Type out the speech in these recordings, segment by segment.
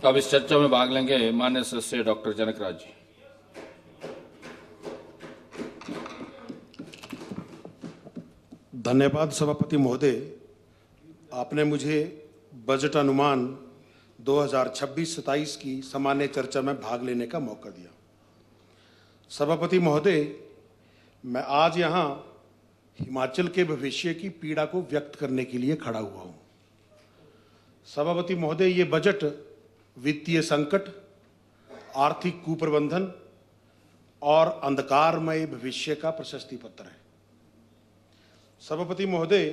अब इस चर्चा में भाग लेंगे माननीय सदस्य डॉक्टर जनकराज जी। धन्यवाद सभापति महोदय, आपने मुझे बजट अनुमान 2026-27 की सामान्य चर्चा में भाग लेने का मौका दिया। सभापति महोदय, मैं आज यहाँ हिमाचल के भविष्य की पीड़ा को व्यक्त करने के लिए खड़ा हुआ हूँ। सभापति महोदय, ये बजट वित्तीय संकट, आर्थिक कुप्रबंधन और अंधकारमय भविष्य का प्रशस्ति पत्र है। सभापति महोदय,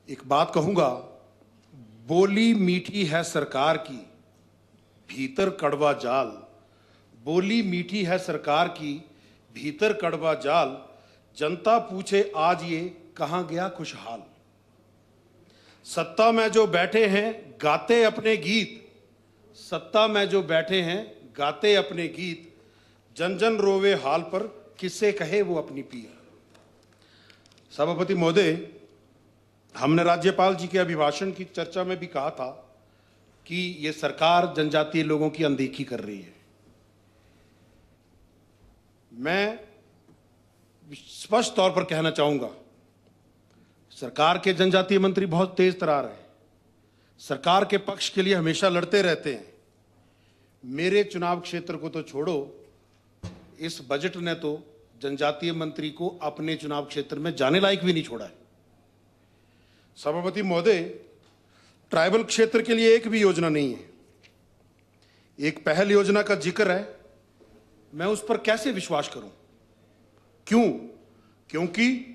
एक बात कहूंगा, बोली मीठी है सरकार की, भीतर कड़वा जाल। बोली मीठी है सरकार की, भीतर कड़वा जाल। जनता पूछे आज ये कहां गया खुशहाल। सत्ता में जो बैठे हैं गाते अपने गीत, सत्ता में जो बैठे हैं गाते अपने गीत। जन जन रोवे हाल पर, किससे कहे वो अपनी पीर। सभापति महोदय, हमने राज्यपाल जी के अभिभाषण की चर्चा में भी कहा था कि ये सरकार जनजातीय लोगों की अनदेखी कर रही है। मैं स्पष्ट तौर पर कहना चाहूंगा, सरकार के जनजातीय मंत्री बहुत तेज तरार हैं, सरकार के पक्ष के लिए हमेशा लड़ते रहते हैं। मेरे चुनाव क्षेत्र को तो छोड़ो, इस बजट ने तो जनजातीय मंत्री को अपने चुनाव क्षेत्र में जाने लायक भी नहीं छोड़ा है। सभापति महोदय, ट्राइबल क्षेत्र के लिए एक भी योजना नहीं है। एक पहल योजना का जिक्र है, मैं उस पर कैसे विश्वास करूं? क्यों? क्योंकि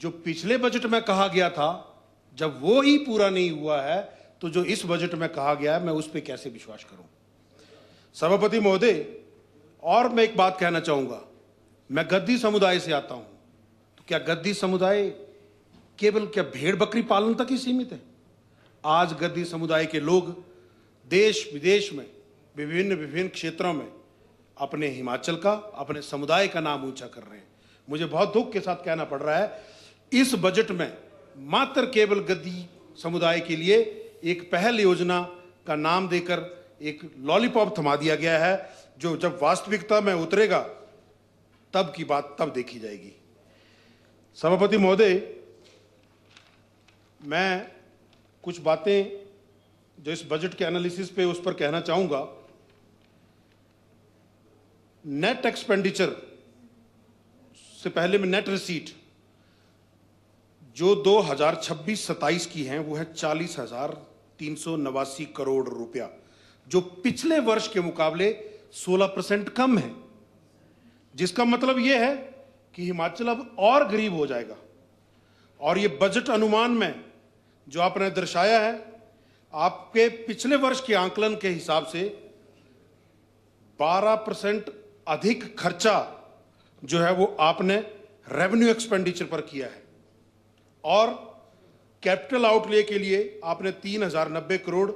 जो पिछले बजट में कहा गया था, जब वो ही पूरा नहीं हुआ है, तो जो इस बजट में कहा गया है, मैं उस पर कैसे विश्वास करूं? सभापति महोदय, और मैं एक बात कहना चाहूंगा, मैं गद्दी समुदाय से आता हूं, तो क्या गद्दी समुदाय केवल क्या भेड़ बकरी पालन तक ही सीमित है? आज गद्दी समुदाय के लोग देश विदेश में विभिन्न क्षेत्रों में अपने हिमाचल का, अपने समुदाय का नाम ऊंचा कर रहे हैं। मुझे बहुत दुख के साथ कहना पड़ रहा है, इस बजट में मात्र केवल गद्दी समुदाय के लिए एक पहल योजना का नाम देकर एक लॉलीपॉप थमा दिया गया है, जो जब वास्तविकता में उतरेगा तब की बात तब देखी जाएगी। सभापति महोदय, मैं कुछ बातें जो इस बजट के एनालिसिस पे उस पर कहना चाहूंगा। नेट एक्सपेंडिचर से पहले में नेट रिसीट जो 2026-27 की हैं, वो है 40,389 करोड़ रुपया, जो पिछले वर्ष के मुकाबले 16% कम है। जिसका मतलब यह है कि हिमाचल अब और गरीब हो जाएगा। और ये बजट अनुमान में जो आपने दर्शाया है, आपके पिछले वर्ष के आंकलन के हिसाब से 12% अधिक खर्चा जो है वो आपने रेवेन्यू एक्सपेंडिचर पर किया है, और कैपिटल आउटले के लिए आपने 3,090 करोड़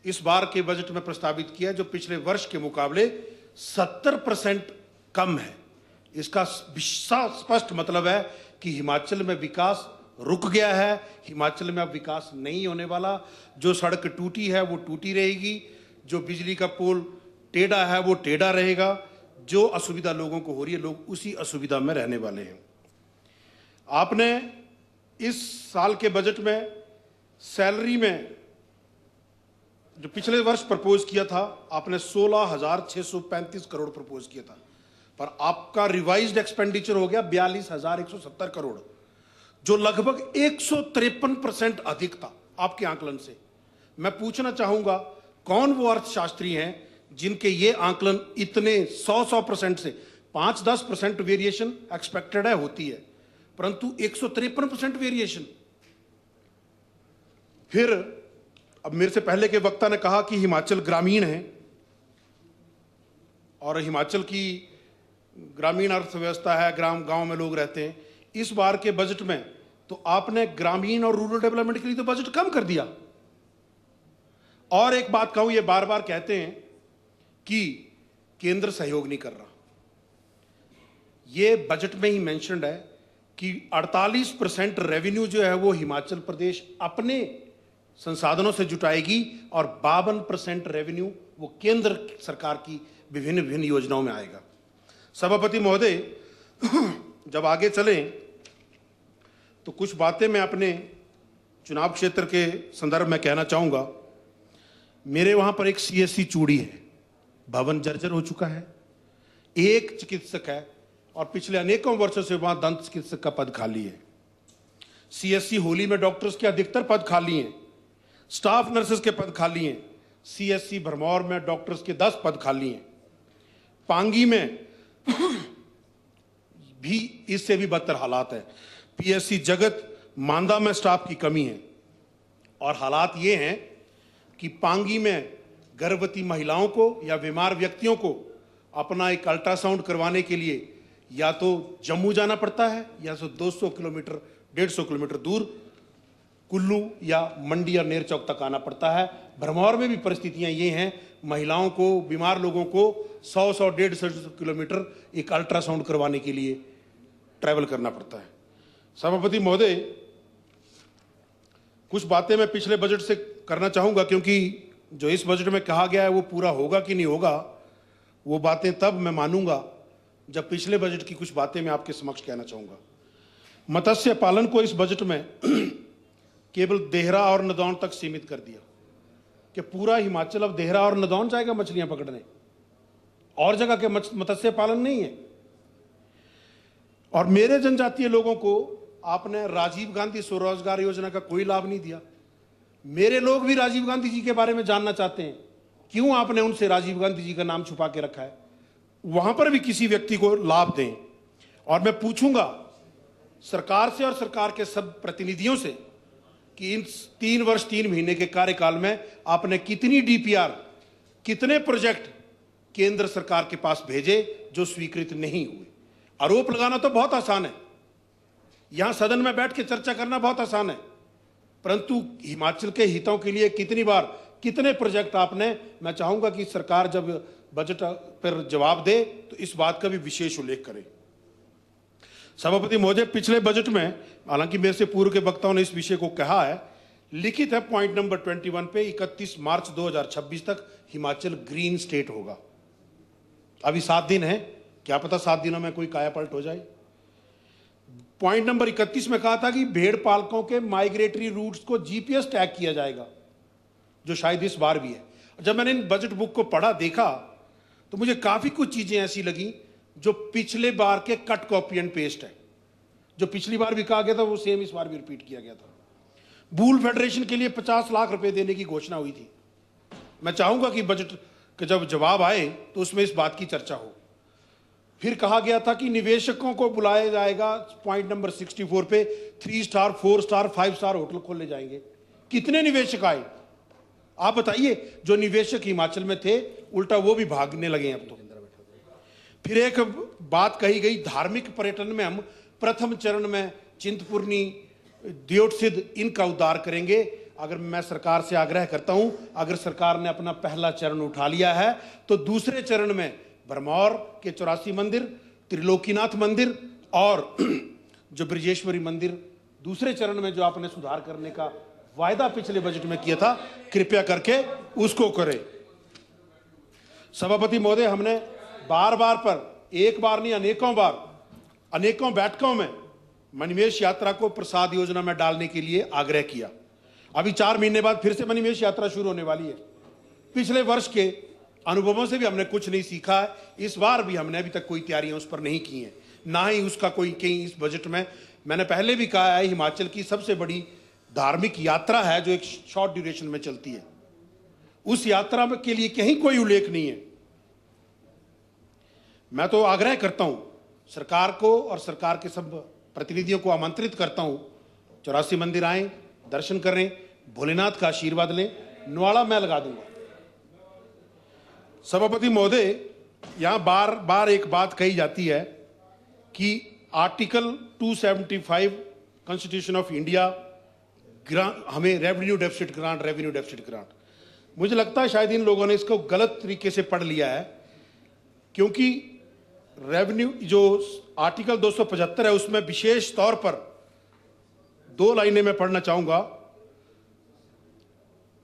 इस बार के बजट में प्रस्तावित किया, जो पिछले वर्ष के मुकाबले 70% कम है। इसका स्पष्ट मतलब है कि हिमाचल में विकास रुक गया है, हिमाचल में अब विकास नहीं होने वाला। जो सड़क टूटी है वो टूटी रहेगी, जो बिजली का पोल टेढ़ा है वो टेढ़ा रहेगा। जो असुविधा लोगों को हो रही है, लोग उसी असुविधा में रहने वाले हैं। आपने इस साल के बजट में सैलरी में जो पिछले वर्ष प्रपोज किया था, आपने 16,635 करोड़ प्रपोज किया था, पर आपका रिवाइज्ड एक्सपेंडिचर हो गया 42,170 करोड़, जो लगभग 153% अधिक था आपके आंकलन से। मैं पूछना चाहूंगा, कौन वो अर्थशास्त्री हैं जिनके ये आंकलन इतने 100% से 5-10% वेरिएशन एक्सपेक्टेड है, होती है, परंतु 153% वेरिएशन। फिर अब मेरे से पहले के वक्ता ने कहा कि हिमाचल ग्रामीण है और हिमाचल की ग्रामीण अर्थव्यवस्था है, गांव में लोग रहते हैं। इस बार के बजट में तो आपने ग्रामीण और रूरल डेवलपमेंट के लिए तो बजट कम कर दिया। और एक बात कहूं, ये बार बार कहते हैं कि केंद्र सहयोग नहीं कर रहा। ये बजट में ही मेंशन्ड है कि 48% रेवेन्यू जो है वो हिमाचल प्रदेश अपने संसाधनों से जुटाएगी और 52% रेवेन्यू वो केंद्र सरकार की विभिन्न विभिन्न योजनाओं में आएगा। सभापति महोदय, जब आगे चलें तो कुछ बातें मैं अपने चुनाव क्षेत्र के संदर्भ में कहना चाहूँगा। मेरे वहाँ पर एक CSC चूड़ी है, भवन जर्जर हो चुका है, एक चिकित्सक है और पिछले अनेकों वर्षों से वहाँ दंत चिकित्सक का पद खाली है। CSC होली में डॉक्टर्स के अधिकतर पद खाली हैं, स्टाफ नर्सेस के पद खाली हैं। CSC भरमौर में डॉक्टर्स के 10 पद खाली हैं। पांगी में भी इससे भी बदतर हालात है। PSC जगत मांदा में स्टाफ की कमी है और हालात ये हैं कि पांगी में गर्भवती महिलाओं को या बीमार व्यक्तियों को अपना एक अल्ट्रासाउंड करवाने के लिए या तो जम्मू जाना पड़ता है या तो 200 किलोमीटर 150 किलोमीटर दूर कुल्लू या मंडी या नेरचौक तक आना पड़ता है। भरमौर में भी परिस्थितियां ये हैं, महिलाओं को, बीमार लोगों को 100-150 किलोमीटर एक अल्ट्रासाउंड करवाने के लिए ट्रैवल करना पड़ता है। सभापति महोदय, कुछ बातें मैं पिछले बजट से करना चाहूँगा क्योंकि जो इस बजट में कहा गया है वो पूरा होगा कि नहीं होगा, वो बातें तब मैं मानूंगा जब पिछले बजट की कुछ बातें मैं आपके समक्ष कहना चाहूँगा। मत्स्य पालन को इस बजट में केवल देहरा और नदौन तक सीमित कर दिया कि पूरा हिमाचल अब देहरा और नदौन जाएगा मछलियां पकड़ने, और जगह के मत्स्य पालन नहीं है। और मेरे जनजातीय लोगों को आपने राजीव गांधी स्वरोजगार योजना का कोई लाभ नहीं दिया। मेरे लोग भी राजीव गांधी जी के बारे में जानना चाहते हैं, क्यों आपने उनसे राजीव गांधी जी का नाम छुपा के रखा है। वहां पर भी किसी व्यक्ति को लाभ दें। और मैं पूछूंगा सरकार से और सरकार के सब प्रतिनिधियों से कि इन 3 वर्ष 3 महीने के कार्यकाल में आपने कितनी DPR, कितने प्रोजेक्ट केंद्र सरकार के पास भेजे जो स्वीकृत नहीं हुए। आरोप लगाना तो बहुत आसान है, यहां सदन में बैठ के चर्चा करना बहुत आसान है, परंतु हिमाचल के हितों के लिए कितनी बार कितने प्रोजेक्ट आपने, मैं चाहूंगा कि सरकार जब बजट पर जवाब दे तो इस बात का भी विशेष उल्लेख करे। सभापति महोदय, पिछले बजट में, हालांकि मेरे से पूर्व के वक्ताओं ने इस विषय को कहा है, लिखित है पॉइंट नंबर 21 पे 31 मार्च 2026 तक हिमाचल ग्रीन स्टेट होगा। अभी 7 दिन है, क्या पता 7 दिनों में कोई कायापलट हो जाए। पॉइंट नंबर 31 में कहा था कि भेड़ पालकों के माइग्रेटरी रूट्स को GPS टैग किया जाएगा, जो शायद इस बार भी है। जब मैंने इन बजट बुक को पढ़ा देखा तो मुझे काफी कुछ चीजें ऐसी लगी जो पिछले बार के कट कॉपी एंड पेस्ट है। जो पिछली बार भी कहा गया था वो सेम इस बार भी रिपीट किया गया था। बूल फेडरेशन के लिए 50 लाख रुपए देने की घोषणा हुई थी। मैं चाहूंगा कि बजट का जब जवाब आए तो उसमें इस बात की चर्चा हो। फिर कहा गया था कि निवेशकों को बुलाया जाएगा, पॉइंट नंबर 64 पे 3 स्टार 4 स्टार 5 स्टार होटल खोले जाएंगे। कितने निवेशक आए आप बताइए। जो निवेशक हिमाचल में थे उल्टा वो भी भागने लगे अब तो। फिर एक बात कही गई, धार्मिक पर्यटन में हम प्रथम चरण में चिंतपूर्णी, दियोटसिद्ध इनका उद्धार करेंगे। अगर मैं सरकार से आग्रह करता हूं, अगर सरकार ने अपना पहला चरण उठा लिया है तो दूसरे चरण में भरमौर के 84 मंदिर, त्रिलोकीनाथ मंदिर और जो ब्रजेश्वरी मंदिर दूसरे चरण में जो आपने सुधार करने का वायदा पिछले बजट में किया था, कृपया करके उसको करें। सभापति महोदय, हमने बार बार पर एक बार नहीं अनेकों बार अनेकों बैठकों में मणिमेश यात्रा को प्रसाद योजना में डालने के लिए आग्रह किया। अभी 4 महीने बाद फिर से मणिमेश यात्रा शुरू होने वाली है। पिछले वर्ष के अनुभवों से भी हमने कुछ नहीं सीखा है। इस बार भी हमने अभी तक कोई तैयारियां उस पर नहीं की हैं, ना ही उसका कोई कहीं इस बजट में। मैंने पहले भी कहा है, हिमाचल की सबसे बड़ी धार्मिक यात्रा है जो एक शॉर्ट ड्यूरेशन में चलती है, उस यात्रा के लिए कहीं कोई उल्लेख नहीं है। मैं तो आग्रह करता हूं सरकार को और सरकार के सब प्रतिनिधियों को आमंत्रित करता हूं, 84 मंदिर आए, दर्शन करें, भोलेनाथ का आशीर्वाद लें। नुआड़ा मैं लगा दूंगा। सभापति महोदय, यहां बार बार एक बात कही जाती है कि आर्टिकल 275 कॉन्स्टिट्यूशन ऑफ इंडिया हमें रेवेन्यू डेफिसिट ग्रांट। मुझे लगता है शायद इन लोगों ने इसको गलत तरीके से पढ़ लिया है, क्योंकि रेवेन्यू जो आर्टिकल 275 है उसमें विशेष तौर पर 2 लाइनें मैं पढ़ना चाहूंगा।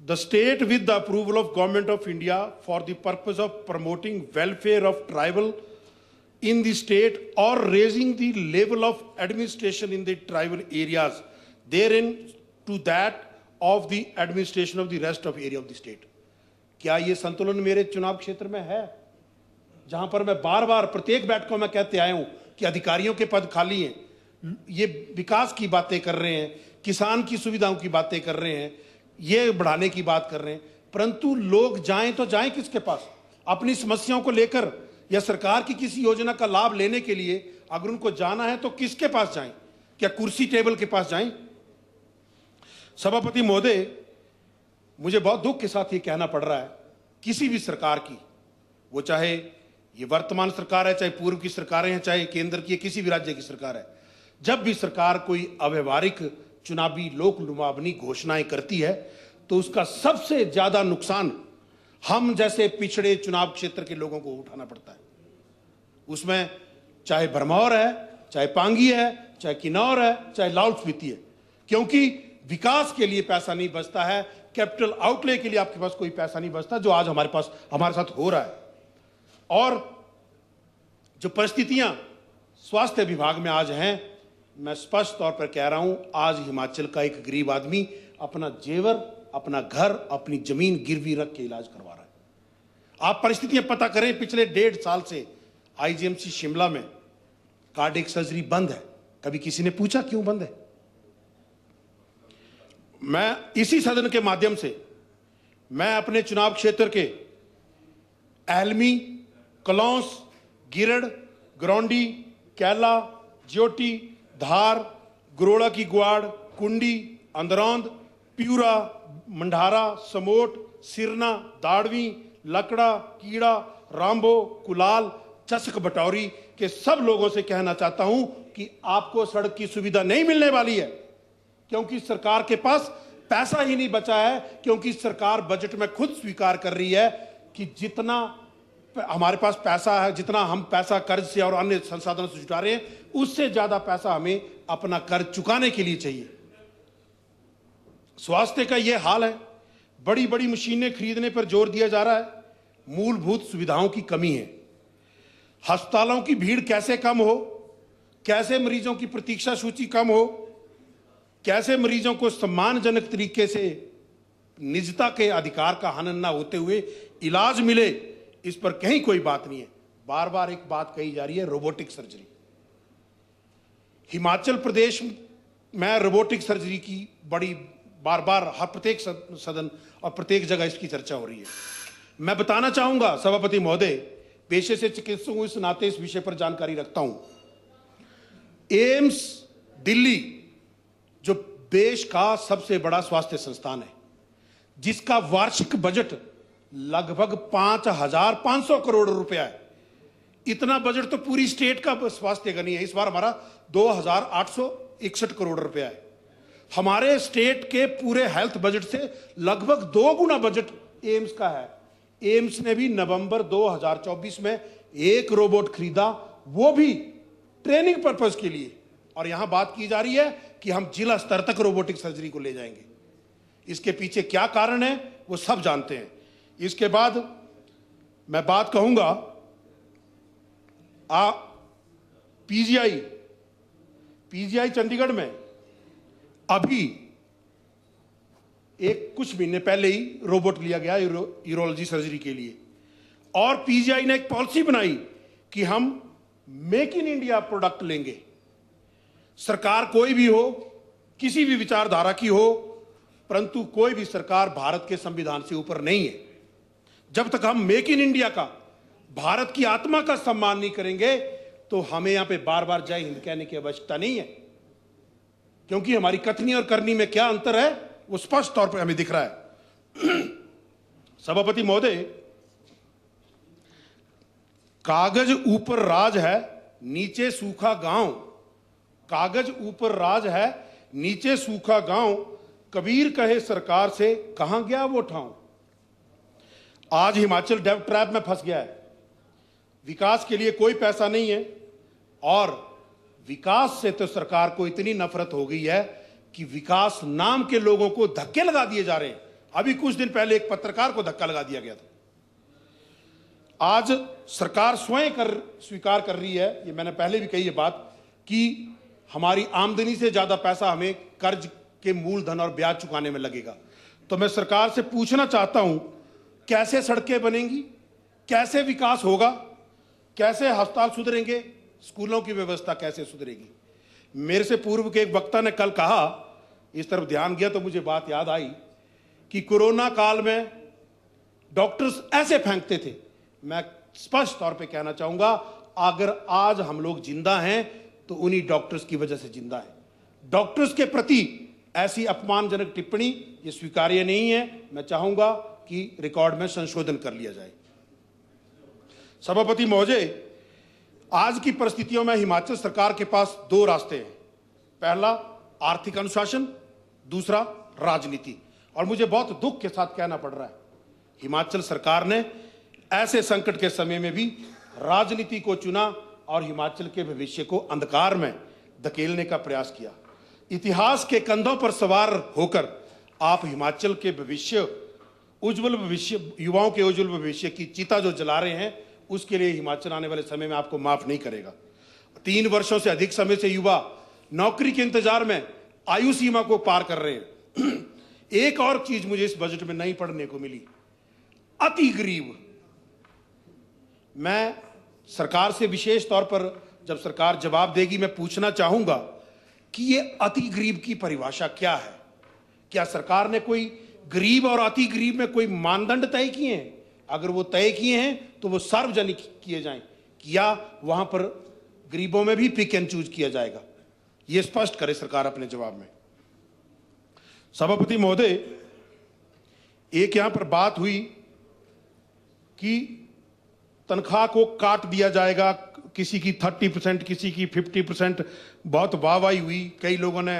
The state, with the approval of Government of India, for the purpose of promoting welfare of tribal in the state or raising the level of administration in the tribal areas, therein to that of the administration of the rest of area of the state. क्या ये संतुलन मेरे चुनाव क्षेत्र में है, जहां पर मैं बार बार प्रत्येक बैठकों में कहते आया हूं कि अधिकारियों के पद खाली हैं, ये विकास की बातें कर रहे हैं, किसान की सुविधाओं की बातें कर रहे हैं, ये बढ़ाने की बात कर रहे हैं, परंतु लोग जाएं तो जाएं किसके पास? अपनी समस्याओं को लेकर या सरकार की किसी योजना का लाभ लेने के लिए अगर उनको जाना है तो किसके पास जाएं? क्या कुर्सी टेबल के पास जाएं? सभापति महोदय, मुझे बहुत दुख के साथ ये कहना पड़ रहा है, किसी भी सरकार की, वो चाहे ये वर्तमान सरकार है, चाहे पूर्व की सरकारें हैं, चाहे केंद्र की किसी भी राज्य की सरकार है, जब भी सरकार कोई अव्यवहारिक चुनावी लोक लुभावनी घोषणाएं करती है तो उसका सबसे ज्यादा नुकसान हम जैसे पिछड़े चुनाव क्षेत्र के लोगों को उठाना पड़ता है। उसमें चाहे भरमौर है, चाहे पांगी है, चाहे किन्नौर है, चाहे लाहौल स्पीति है, क्योंकि विकास के लिए पैसा नहीं बचता है, कैपिटल आउटले के लिए आपके पास कोई पैसा नहीं बचता, जो आज हमारे साथ हो रहा है। और जो परिस्थितियां स्वास्थ्य विभाग में आज हैं, मैं स्पष्ट तौर पर कह रहा हूं, आज हिमाचल का एक गरीब आदमी अपना जेवर, अपना घर, अपनी जमीन गिरवी रख के इलाज करवा रहा है। आप परिस्थितियां पता करें, पिछले 1.5 साल से आईजीएमसी शिमला में कार्डियक सर्जरी बंद है। कभी किसी ने पूछा क्यों बंद है? मैं इसी सदन के माध्यम से मैं अपने चुनाव क्षेत्र के एलमी, कलौंस, गिरड़, ग्रौंडी, कैला, ज्योटी, धार, गरोड़ा की गुआड़, कुंडी, अंदरौंद, प्यूरा, मंडारा, समोट, सिरना, दाड़वी, लकड़ा, कीड़ा, रामबो, कुलाल, चसक बटौरी के सब लोगों से कहना चाहता हूं कि आपको सड़क की सुविधा नहीं मिलने वाली है, क्योंकि सरकार के पास पैसा ही नहीं बचा है, क्योंकि सरकार बजट में खुद स्वीकार कर रही है कि जितना हमारे पास पैसा है, जितना हम पैसा कर्ज से और अन्य संसाधनों से जुटा रहे हैं, उससे ज्यादा पैसा हमें अपना कर्ज चुकाने के लिए चाहिए। स्वास्थ्य का यह हाल है, बड़ी बड़ी मशीनें खरीदने पर जोर दिया जा रहा है, मूलभूत सुविधाओं की कमी है। अस्पतालों की भीड़ कैसे कम हो, कैसे मरीजों की प्रतीक्षा सूची कम हो, कैसे मरीजों को सम्मानजनक तरीके से निजता के अधिकार का हनन न होते हुए इलाज मिले, इस पर कहीं कोई बात नहीं है। बार बार एक बात कही जा रही है, रोबोटिक सर्जरी। हिमाचल प्रदेश में रोबोटिक सर्जरी की बड़ी बार बार हर प्रत्येक सदन और प्रत्येक जगह इसकी चर्चा हो रही है। मैं बताना चाहूंगा सभापति महोदय, पेशे से चिकित्सक हूं, इस नाते इस विषय पर जानकारी रखता हूं। एम्स दिल्ली जो देश का सबसे बड़ा स्वास्थ्य संस्थान है, जिसका वार्षिक बजट लगभग 5,500 करोड़ रुपया है, इतना बजट तो पूरी स्टेट का स्वास्थ्य का नहीं है। इस बार हमारा 2,861 करोड़ रुपया है। हमारे स्टेट के पूरे हेल्थ बजट से लगभग 2 गुना बजट एम्स का है। एम्स ने भी नवंबर 2024 में एक रोबोट खरीदा, वो भी ट्रेनिंग पर्पस के लिए, और यहां बात की जा रही है कि हम जिला स्तर तक रोबोटिक सर्जरी को ले जाएंगे। इसके पीछे क्या कारण है वो सब जानते हैं। इसके बाद मैं बात कहूंगा, पीजीआई चंडीगढ़ में अभी एक कुछ महीने पहले ही रोबोट लिया गया यूरोलॉजी सर्जरी के लिए, और पीजीआई ने एक पॉलिसी बनाई कि हम मेक इन इंडिया प्रोडक्ट लेंगे। सरकार कोई भी हो, किसी भी विचारधारा की हो, परंतु कोई भी सरकार भारत के संविधान से ऊपर नहीं है। जब तक हम मेक इन इंडिया का, भारत की आत्मा का सम्मान नहीं करेंगे, तो हमें यहां पे बार बार जय हिंद कहने की आवश्यकता नहीं है, क्योंकि हमारी कथनी और करनी में क्या अंतर है वो स्पष्ट तौर पर हमें दिख रहा है। सभापति महोदय, कागज ऊपर राज है, नीचे सूखा गांव। कागज ऊपर राज है, नीचे सूखा गांव। कबीर कहे सरकार से, कहां गया वो ठाव। आज हिमाचल डेब्ट ट्रैप में फंस गया है। विकास के लिए कोई पैसा नहीं है, और विकास से तो सरकार को इतनी नफरत हो गई है कि विकास नाम के लोगों को धक्के लगा दिए जा रहे हैं। अभी कुछ दिन पहले एक पत्रकार को धक्का लगा दिया गया था। आज सरकार स्वयं स्वीकार कर रही है, ये मैंने पहले भी कही ये बात, कि हमारी आमदनी से ज्यादा पैसा हमें कर्ज के मूलधन और ब्याज चुकाने में लगेगा। तो मैं सरकार से पूछना चाहता हूं, कैसे सड़कें बनेंगी, कैसे विकास होगा, कैसे अस्पताल सुधरेंगे, स्कूलों की व्यवस्था कैसे सुधरेगी। मेरे से पूर्व के एक वक्ता ने कल कहा, इस तरफ ध्यान गया तो मुझे बात याद आई कि कोरोना काल में डॉक्टर्स ऐसे फेंकते थे। मैं स्पष्ट तौर पे कहना चाहूंगा, अगर आज हम लोग जिंदा हैं तो उन्हीं डॉक्टर्स की वजह से जिंदा है। डॉक्टर्स के प्रति ऐसी अपमानजनक टिप्पणी ये स्वीकार्य नहीं है। मैं चाहूंगा कि रिकॉर्ड में संशोधन कर लिया जाए। सभापति महोदय, आज की परिस्थितियों में हिमाचल सरकार के पास दो रास्ते हैं। पहला आर्थिक अनुशासन, दूसरा राजनीति। और मुझे बहुत दुख के साथ कहना पड़ रहा है, हिमाचल सरकार ने ऐसे संकट के समय में भी राजनीति को चुना और हिमाचल के भविष्य को अंधकार में धकेलने का प्रयास किया। इतिहास के कंधों पर सवार होकर आप हिमाचल के भविष्य, उज्जवल भविष्य, युवाओं के उज्जवल भविष्य की चिता जो जला रहे हैं, उसके लिए हिमाचल आने वाले समय में आपको माफ नहीं करेगा। 3 वर्षों से अधिक समय से युवा नौकरी के इंतजार में आयु सीमा को पार कर रहे हैं। एक और चीज मुझे इस बजट में नहीं पढ़ने को मिली, अति गरीब। मैं सरकार से विशेष तौर पर, जब सरकार जवाब देगी, मैं पूछना चाहूंगा कि ये अति गरीब की परिभाषा क्या है। क्या सरकार ने कोई गरीब और अति गरीब में कोई मानदंड तय किए हैं? अगर वो तय किए हैं तो वो सार्वजनिक किए जाएं, या वहां पर गरीबों में भी पिक एंड चूज किया जाएगा? ये स्पष्ट करे सरकार अपने जवाब में। सभापति महोदय, एक यहां पर बात हुई कि तनख्वाह को काट दिया जाएगा, किसी की 30%, किसी की 50%। बहुत वाहवाही हुई, कई लोगों ने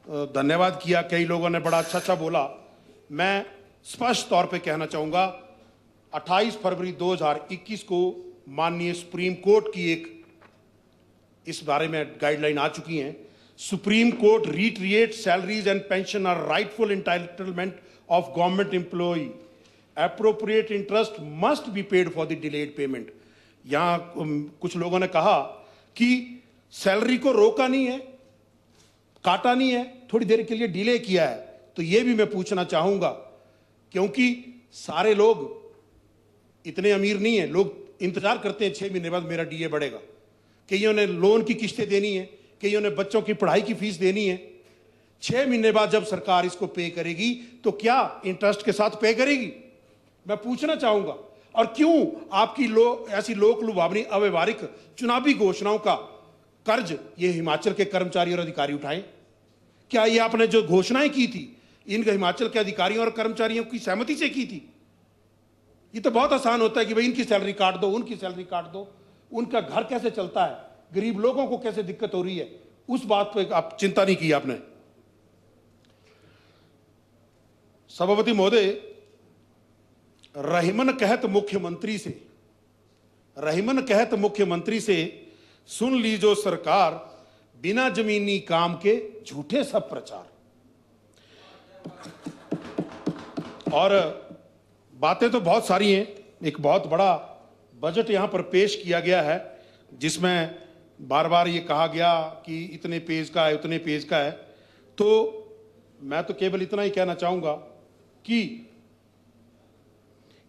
धन्यवाद किया, कई लोगों ने बड़ा अच्छा बोला। मैं स्पष्ट तौर पे कहना चाहूंगा, 28 फरवरी 2021 को माननीय सुप्रीम कोर्ट की एक इस बारे में गाइडलाइन आ चुकी हैं। Supreme court reiterate salaries and pension are rightful entitlement of government employee. Appropriate interest must be paid for the delayed payment. यहां कुछ लोगों ने कहा कि सैलरी को रोका नहीं है, काटा नहीं है, थोड़ी देर के लिए डिले किया है। तो यह भी मैं पूछना चाहूंगा, क्योंकि सारे लोग इतने अमीर नहीं है। लोग इंतजार करते हैं 6 महीने बाद मेरा डीए बढ़ेगा। कईयों ने लोन की किस्तें देनी है, कईयों ने बच्चों की पढ़ाई की फीस देनी है। 6 महीने बाद जब सरकार इसको पे करेगी तो क्या इंटरेस्ट के साथ पे करेगी? मैं पूछना चाहूंगा। और क्यों आपकी ऐसी लोक लुभावनी अव्यवहारिक चुनावी घोषणाओं का कर्ज ये हिमाचल के कर्मचारी और अधिकारी उठाएं? क्या ये आपने जो घोषणाएं की थी, इन हिमाचल के अधिकारियों और कर्मचारियों की सहमति से की थी? ये तो बहुत आसान होता है कि भाई इनकी सैलरी काट दो, उनकी सैलरी काट दो। उनका घर कैसे चलता है, गरीब लोगों को कैसे दिक्कत हो रही है, उस बात पर आप चिंता नहीं की आपने। सभापति महोदय, रहीमन कहत मुख्यमंत्री से सुन लीजो सरकार, बिना जमीनी काम के झूठे सब प्रचार। और बातें तो बहुत सारी हैं। एक बहुत बड़ा बजट यहां पर पेश किया गया है, जिसमें बार बार ये कहा गया कि इतने पेज का है, उतने पेज का है। तो मैं तो केवल इतना ही कहना चाहूंगा कि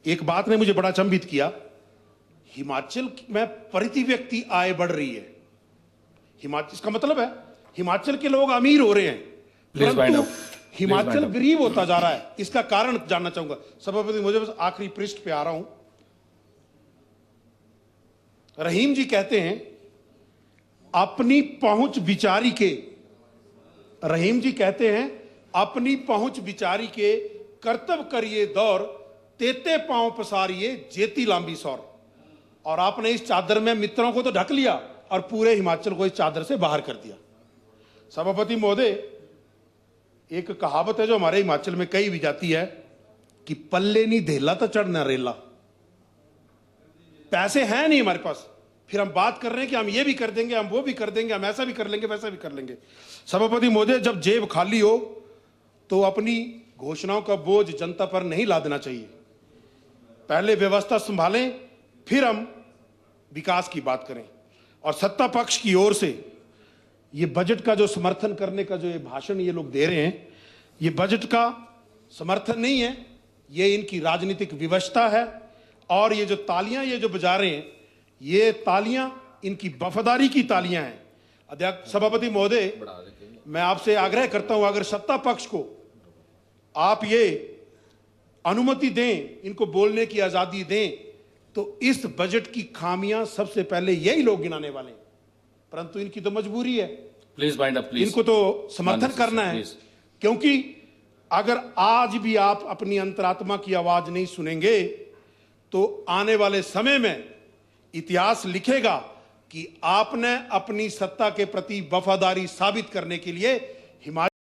एक बात ने मुझे बड़ा अचंभित किया। हिमाचल में प्रति व्यक्ति आय बढ़ रही है। हिमाचल, इसका मतलब है हिमाचल के लोग अमीर हो रहे हैं, परंतु हिमाचल गरीब होता जा रहा है। इसका कारण जानना चाहूंगा। सभापति, मुझे बस आखिरी पृष्ठ पे आ रहा हूं। रहीम जी कहते हैं, अपनी पहुंच बिचारी के, रहीम जी कहते हैं, अपनी पहुंच बिचारी के कर्तव्य करिए दौर, तेते पांव पसारिए जेती लांबी सौर। और आपने इस चादर में मित्रों को तो ढक लिया और पूरे हिमाचल को इस चादर से बाहर कर दिया। सभापति महोदय, एक कहावत है जो हमारे हिमाचल में कही भी जाती है कि पल्ले नहीं धेला तो चढ़ना रेला। पैसे हैं नहीं हमारे पास, फिर हम बात कर रहे हैं कि हम ये भी कर देंगे, हम वो भी कर देंगे, हम ऐसा भी कर लेंगे, वैसा भी कर लेंगे। सभापति महोदय, जब जेब खाली हो तो अपनी घोषणाओं का बोझ जनता पर नहीं लादना चाहिए। पहले व्यवस्था संभालें, फिर हम विकास की बात करें। और सत्ता पक्ष की ओर से ये बजट का जो समर्थन करने का जो ये भाषण ये लोग दे रहे हैं, ये बजट का समर्थन नहीं है, ये इनकी राजनीतिक विवशता है। और ये जो तालियां ये जो बजा रहे हैं, ये तालियां इनकी वफादारी की तालियां हैं। अध्यक्ष सभापति महोदय, मैं आपसे आग्रह करता हूं, अगर सत्ता पक्ष को आप ये अनुमति दें, इनको बोलने की आजादी दें, तो इस बजट की खामियां सबसे पहले यही लोग गिनाने वाले हैं। परंतु इनकी तो मजबूरी है, प्लीज बाइंड अप प्लीज। इनको तो समर्थन करना है, क्योंकि अगर आज भी आप अपनी अंतरात्मा की आवाज नहीं सुनेंगे तो आने वाले समय में इतिहास लिखेगा कि आपने अपनी सत्ता के प्रति वफादारी साबित करने के लिए हिमाचल